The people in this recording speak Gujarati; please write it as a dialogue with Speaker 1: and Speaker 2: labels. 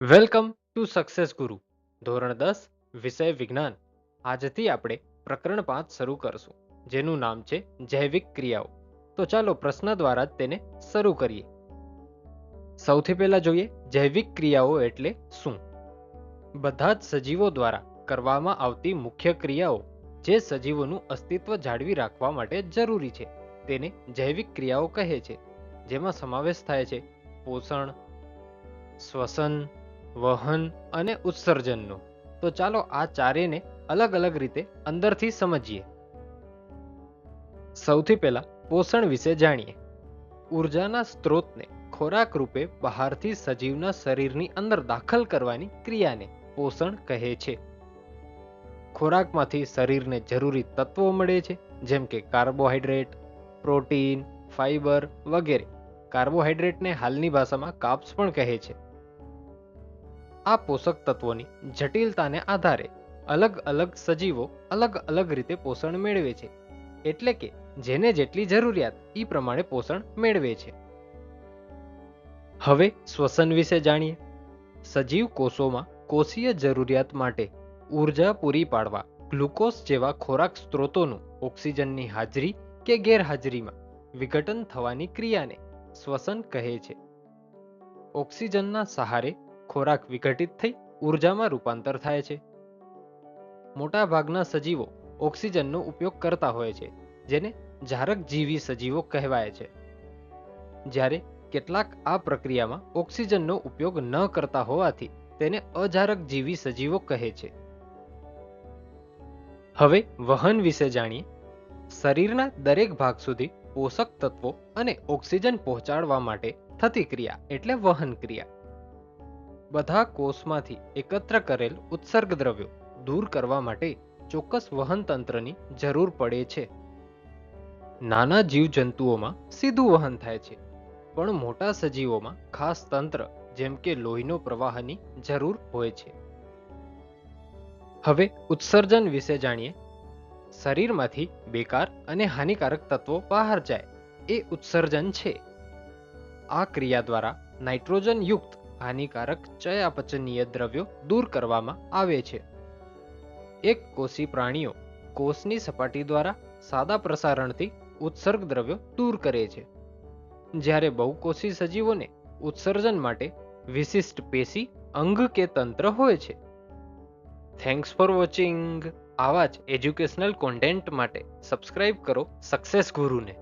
Speaker 1: વેલકમ ટુ સક્સેસ ગુરુ. ધોરણ 10 વિષય વિજ્ઞાન. આજથી આપણે પ્રકરણ 5 શરૂ કરશું, જેનું નામ છે જૈવિક ક્રિયાઓ. તો ચાલો પ્રશ્ન દ્વારા જ તેને શરૂ કરીએ. સૌથી પહેલા જોઈએ જૈવિક ક્રિયાઓ એટલે શું. બધા જ સજીવો દ્વારા કરવામાં આવતી મુખ્ય ક્રિયાઓ જે સજીવોનું અસ્તિત્વ જાળવી રાખવા માટે જરૂરી છે તેને જૈવિક ક્રિયાઓ કહે છે, જેમાં સમાવેશ થાય છે પોષણ, શ્વસન, વહન અને ઉત્સર્જનનો. તો ચાલો આ ચારેયને અલગ અલગ રીતે અંદરથી સમજીએ. સૌથી પહેલા પોષણ વિશે જાણીએ. ઉર્જાના સ્ત્રોતને ખોરાક રૂપે બહારથી સજીવના શરીરની અંદર દાખલ કરવાની ક્રિયાને પોષણ કહે છે. ખોરાકમાંથી શરીરને જરૂરી તત્વો મળે છે, જેમ કે કાર્બોહાઈડ્રેટ, પ્રોટીન, ફાઈબર વગેરે. કાર્બોહાઈડ્રેટને હાલની ભાષામાં કાર્બ્સ પણ કહે છે. આ પોષક તત્વોની જટિલતાને આધારે અલગ અલગ સજીવો અલગ અલગ રીતે પોષણ મેળવે છે, એટલે કે જેને જેટલી જરૂરિયાત એ પ્રમાણે પોષણ મેળવે છે. હવે શ્વસન વિશે જાણીએ. સજીવ કોષોમાં કોષીય જરૂરિયાત માટે ઉર્જા પૂરી પાડવા ગ્લુકોઝ જેવા ખોરાક સ્ત્રોતોનું ઓક્સિજનની હાજરી કે ગેરહાજરીમાં વિઘટન થવાની ક્રિયાને શ્વસન કહે છે. ઓક્સિજનના સહારે ખોરાક વિઘટિત થઈ ઉર્જામાં રૂપાંતર થાય છે. મોટા ભાગના સજીવો ઓક્સિજનનો ઉપયોગ કરતા હોય છે, જેને જારકજીવી સજીવો કહેવાય છે. જ્યારે કેટલાક આ પ્રક્રિયામાં ઓક્સિજનનો ઉપયોગ ન કરતા હોવાથી તેને અજારકજીવી સજીવો કહે છે. હવે વહન વિશે જાણીએ. શરીરના દરેક ભાગ સુધી પોષક તત્વો અને ઓક્સિજન પહોંચાડવા માટે થતી ક્રિયા એટલે વહન ક્રિયા. બધા કોષમાંથી એકત્ર કરેલ ઉત્સર્ગ દ્રવ્યો દૂર કરવા માટે ચોક્કસ વહન તંત્રની જરૂર પડે છે. નાના જીવજંતુઓમાં સીધું વહન થાય છે, પણ મોટા સજીવોમાં ખાસ તંત્ર જેમ કે લોહીનો પ્રવાહની જરૂર હોય છે. હવે ઉત્સર્જન વિશે જાણીએ. શરીરમાંથી બેકાર અને હાનિકારક તત્વો બહાર જાય એ ઉત્સર્જન છે. આ ક્રિયા દ્વારા નાઇટ્રોજન યુક્ત હાનિકારક ચયાપચયનીય દ્રવ્યો દૂર કરવામાં આવે છે. એક કોષી પ્રાણીઓ કોષની સપાટી દ્વારા સાદા પ્રસારણથી ઉત્સર્ગ દ્રવ્યો દૂર કરે છે, જ્યારે બહુકોષી સજીવોને ઉત્સર્જન માટે વિશિષ્ટ પેશી, અંગ કે તંત્ર હોય છે. Thanks for watching. આવા જ એજ્યુકેશનલ કોન્ટેન્ટ માટે સબસ્ક્રાઇબ કરો સક્સેસ ગુરુને.